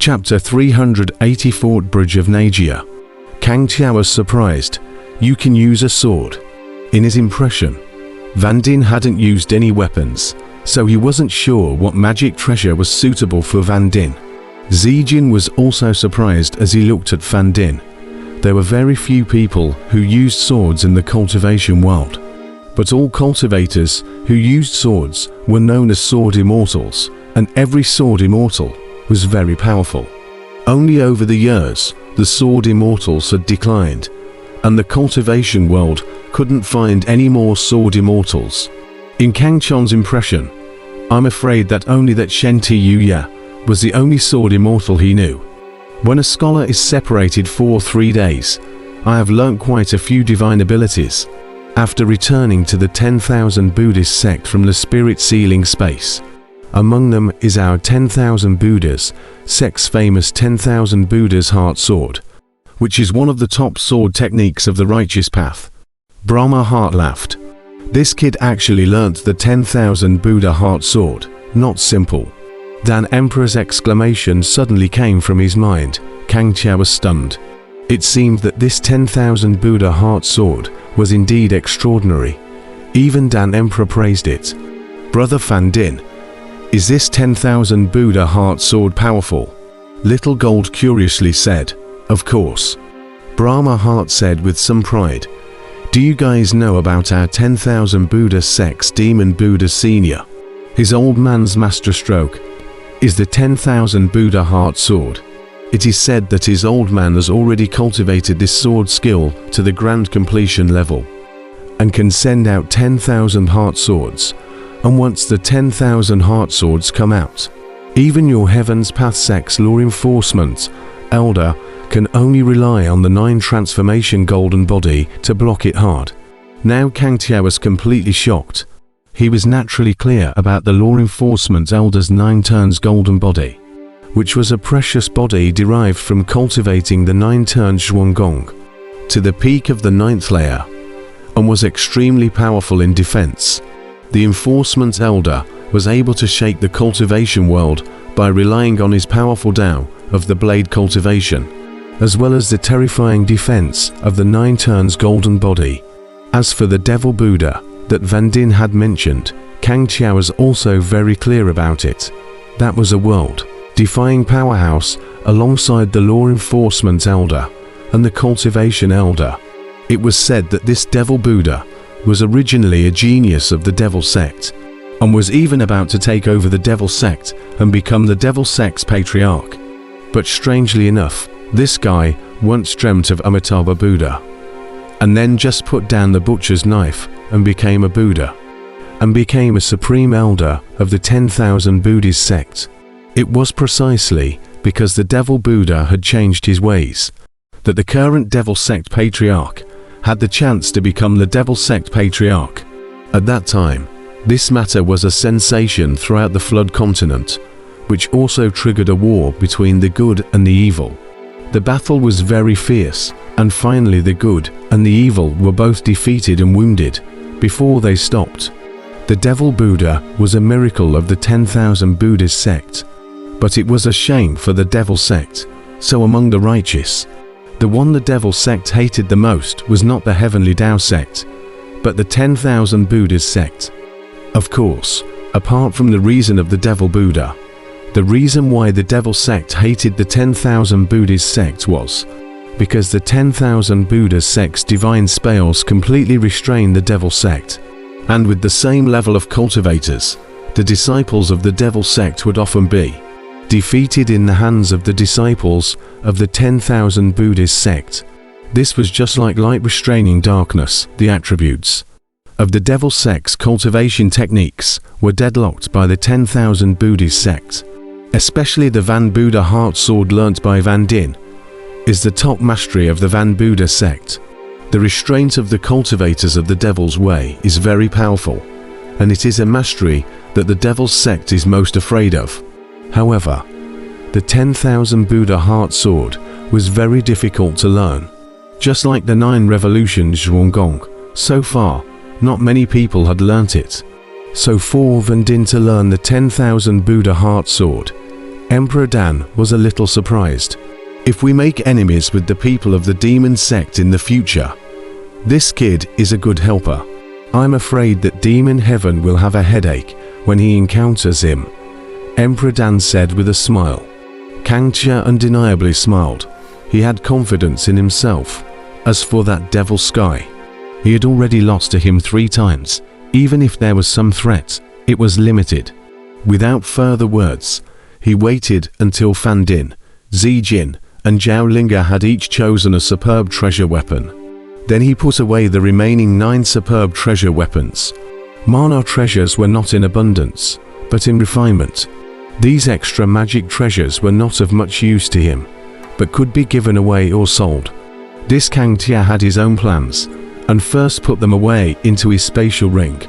Chapter 384 Bridge of Naijia. Kang Tiao was surprised. You can use a sword. In his impression, Van Din hadn't used any weapons, so he wasn't sure what magic treasure was suitable for Van Din. Zijin was also surprised as he looked at Van Din. There were very few people who used swords in the cultivation world, but all cultivators who used swords were known as sword immortals, and every sword immortal was very powerful. Only over the years, the sword immortals had declined, and the cultivation world couldn't find any more sword immortals. In Kang Chon's impression, I'm afraid that only that Shen Ti Yuya was the only sword immortal he knew. When a scholar is separated for 3 days, I have learnt quite a few divine abilities. After returning to the 10,000 Buddhist sect from the spirit sealing space, among them is our 10,000 Buddhas sect's famous 10,000 Buddhas heart sword, which is one of the top sword techniques of the righteous path. Brahma Heart laughed. This kid actually learnt the 10,000 Buddha heart sword, not simple. Dan Emperor's exclamation suddenly came from his mind. Kang Tiao was stunned. It seemed that this 10,000 Buddha heart sword was indeed extraordinary. Even Dan Emperor praised it. Brother Van Din, is this 10,000 Buddha heart sword powerful? Little Gold curiously said. Of course. Brahma Heart said with some pride. Do you guys know about our 10,000 Buddha sect's Demon Buddha Senior? His old man's masterstroke is the 10,000 Buddha heart sword. It is said that his old man has already cultivated this sword skill to the grand completion level, and can send out 10,000 heart swords, and once the 10,000 heart swords come out, even your Heaven's Path sect's law enforcement elder can only rely on the 9 transformation golden body to block it hard. Now Kang Tiao was completely shocked. He was naturally clear about the law enforcement elder's 9 turns golden body, which was a precious body derived from cultivating the 9 turns Zhuanggong to the peak of the 9th layer, and was extremely powerful in defense. The enforcement elder was able to shake the cultivation world by relying on his powerful Tao of the blade cultivation, as well as the terrifying defense of the 9 turns golden body. As for the Devil Buddha that Van Din had mentioned, Kang Tiao was also very clear about it. That was a world-defying powerhouse alongside the law enforcement elder and the cultivation elder. It was said that this Devil Buddha was originally a genius of the Devil sect, and was even about to take over the Devil sect and become the Devil sect's patriarch. But strangely enough, this guy once dreamt of Amitabha Buddha, and then just put down the butcher's knife and became a Buddha, and became a supreme elder of the 10,000 Buddhist sect. It was precisely because the Devil Buddha had changed his ways that the current Devil sect patriarch had the chance to become the Devil sect patriarch. At that time, this matter was a sensation throughout the Flood continent, which also triggered a war between the good and the evil. The battle was very fierce, and finally the good and the evil were both defeated and wounded before they stopped. The Devil Buddha was a miracle of the 10,000 Buddhist sect, but it was a shame for the Devil sect. So among the righteous, the one the Devil sect hated the most was not the Heavenly Tao sect, but the 10,000 Buddhist sect. Of course, apart from the reason of the Devil Buddha, the reason why the Devil sect hated the 10,000 Buddhist sect was because the 10,000 Buddha sect's divine spells completely restrained the Devil sect, and with the same level of cultivators, the disciples of the Devil sect would often be defeated in the hands of the disciples of the 10,000 Buddhist sect. This was just like light restraining darkness. The attributes of the Devil sect's cultivation techniques were deadlocked by the 10,000 Buddhist sect. Especially the Van Buddha heart sword learnt by Van Din is the top mastery of the Van Buddha sect. The restraint of the cultivators of the Devil's way is very powerful, and it is a mastery that the Devil's sect is most afraid of. However, the 10,000 Buddha heart sword was very difficult to learn. Just like the 9 revolutions Zhuanggong, so far, not many people had learnt it. So for Van Din to learn the 10,000 Buddha heart sword, Emperor Dan was a little surprised. If we make enemies with the people of the demon sect in the future, this kid is a good helper. I'm afraid that Demon Heaven will have a headache when he encounters him, Emperor Dan said with a smile. Kang Tia undeniably smiled. He had confidence in himself. As for that devil Sky, he had already lost to him 3 times. Even if there was some threat, it was limited. Without further words, he waited until Fan Din, Zijin, and Zhao Linga had each chosen a superb treasure weapon. Then he put away the remaining 9 superb treasure weapons. Mana treasures were not in abundance, but in refinement. These extra magic treasures were not of much use to him, but could be given away or sold. This Kang Tia had his own plans, and first put them away into his spatial ring.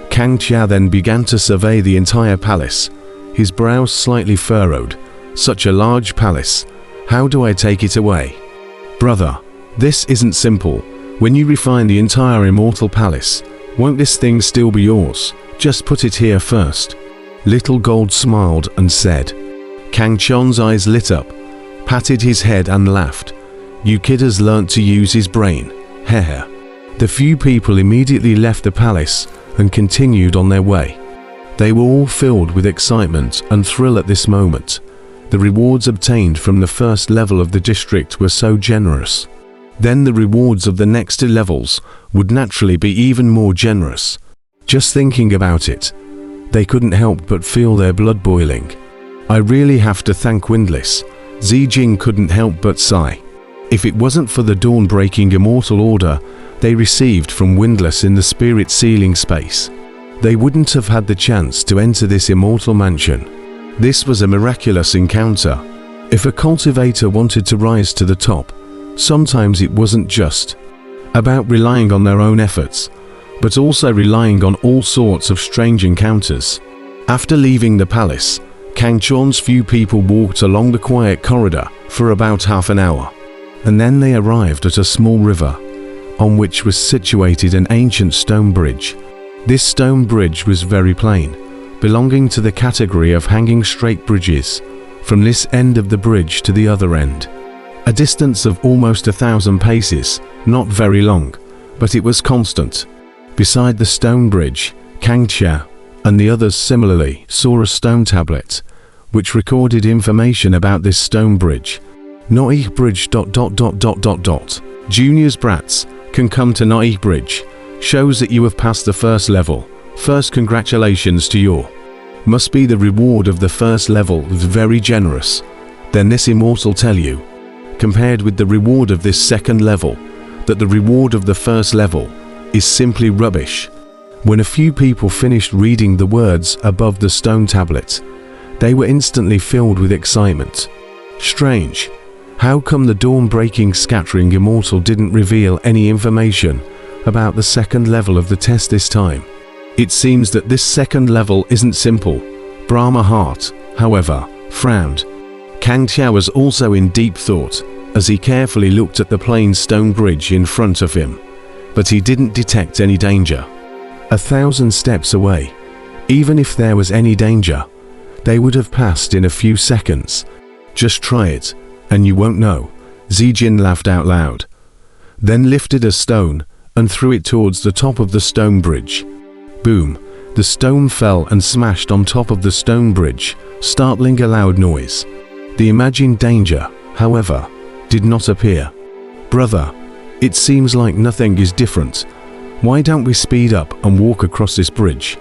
Kang Tia then began to survey the entire palace, his brows slightly furrowed. Such a large palace, how do I take it away? Brother, this isn't simple. When you refine the entire immortal palace, won't this thing still be yours? Just put it here first. Little Gold smiled and said. Kang Chon's eyes lit up, patted his head and laughed. You kid has learnt to use his brain. Heh. The few people immediately left the palace and continued on their way. They were all filled with excitement and thrill at this moment. The rewards obtained from the first level of the district were so generous. Then the rewards of the next 2 levels would naturally be even more generous. Just thinking about it, they couldn't help but feel their blood boiling. I really have to thank Windless. Zijing couldn't help but sigh. If it wasn't for the dawn-breaking immortal order they received from Windless in the spirit sealing space, they wouldn't have had the chance to enter this immortal mansion. This was a miraculous encounter. If a cultivator wanted to rise to the top, sometimes it wasn't just about relying on their own efforts, but also relying on all sorts of strange encounters. After leaving the palace, Kang Chon's few people walked along the quiet corridor for about half an hour, and then they arrived at a small river, on which was situated an ancient stone bridge. This stone bridge was very plain, belonging to the category of hanging straight bridges, from this end of the bridge to the other end. A distance of almost 1,000 paces, not very long, but it was constant. Beside the stone bridge, Kang Tia and the others similarly saw a stone tablet, which recorded information about this stone bridge. Naijia Bridge ... Junior's brats can come to Naijia Bridge. Shows that you have passed the first level. First, congratulations to you. Must be the reward of the first level was very generous. Then this immortal tell you, compared with the reward of this second level, that the reward of the first level is simply rubbish. When a few people finished reading the words above the stone tablet, they were instantly filled with excitement. Strange. How come the dawn-breaking scattering immortal didn't reveal any information about the second level of the test this time? It seems that this second level isn't simple. Brahma Heart, however, frowned. Kang Tia was also in deep thought as he carefully looked at the plain stone bridge in front of him, but he didn't detect any danger. 1,000 steps away, even if there was any danger, they would have passed in a few seconds. Just try it, and you won't know. Zijin laughed out loud, then lifted a stone and threw it towards the top of the stone bridge. Boom! The stone fell and smashed on top of the stone bridge, startling a loud noise. The imagined danger, however, did not appear. Brother, it seems like nothing is different. Why don't we speed up and walk across this bridge?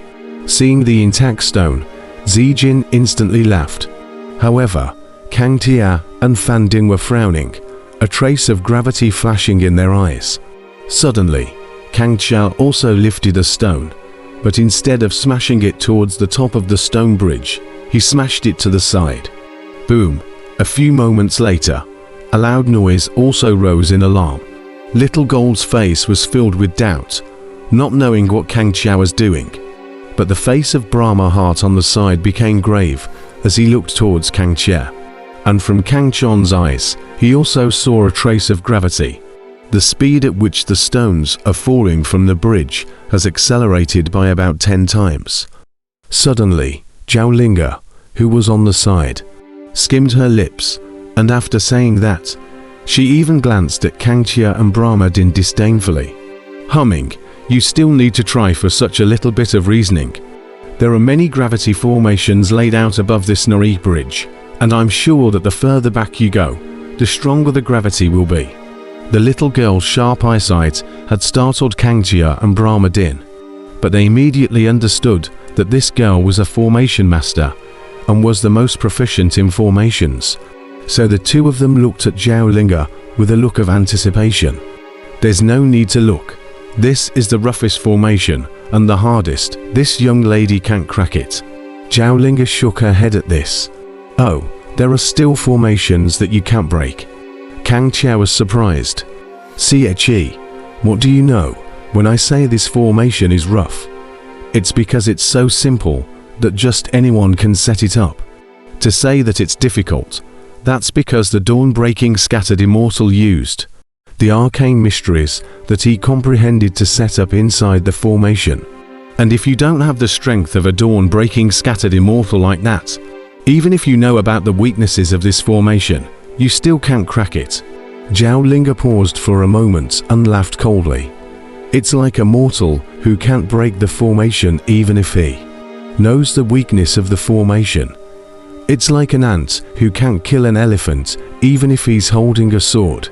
Seeing the intact stone, Zijin instantly laughed. However, Kang Tia and Fan Din were frowning, a trace of gravity flashing in their eyes. Suddenly, Kang Tia also lifted a stone, but instead of smashing it towards the top of the stone bridge, he smashed it to the side. Boom! A few moments later, a loud noise also rose in alarm. Little Gold's face was filled with doubt, not knowing what Kang Tia was doing. But the face of Brahma Heart on the side became grave as he looked towards Kang Tia. And from Kang Chon's eyes, he also saw a trace of gravity. The speed at which the stones are falling from the bridge has accelerated by about 10 times. Suddenly, Zhao Linga, who was on the side, skimmed her lips, and after saying that, she even glanced at Kangxia and Brahmadin disdainfully, humming, "You still need to try for such a little bit of reasoning. There are many gravity formations laid out above this Nari bridge, and I'm sure that the further back you go, the stronger the gravity will be." The little girl's sharp eyesight had startled Kangxia and Brahmadin, but they immediately understood that this girl was a formation master and was the most proficient in formations. So the two of them looked at Zhaolinga with a look of anticipation. "There's no need to look. This is the roughest formation and the hardest. This young lady can't crack it." Zhaolinga shook her head at this. "Oh, there are still formations that you can't break." Kangxia was surprised. "Xie, what do you know when I say this formation is rough? It's because it's so simple that just anyone can set it up. To say that it's difficult, that's because the dawn-breaking scattered immortal used the arcane mysteries that he comprehended to set up inside the formation. And if you don't have the strength of a dawn-breaking scattered immortal like that, even if you know about the weaknesses of this formation, you still can't crack it." Zhaolinga paused for a moment and laughed coldly. "It's like a mortal who can't break the formation even if he knows the weakness of the formation. It's like an ant who can't kill an elephant even if he's holding a sword.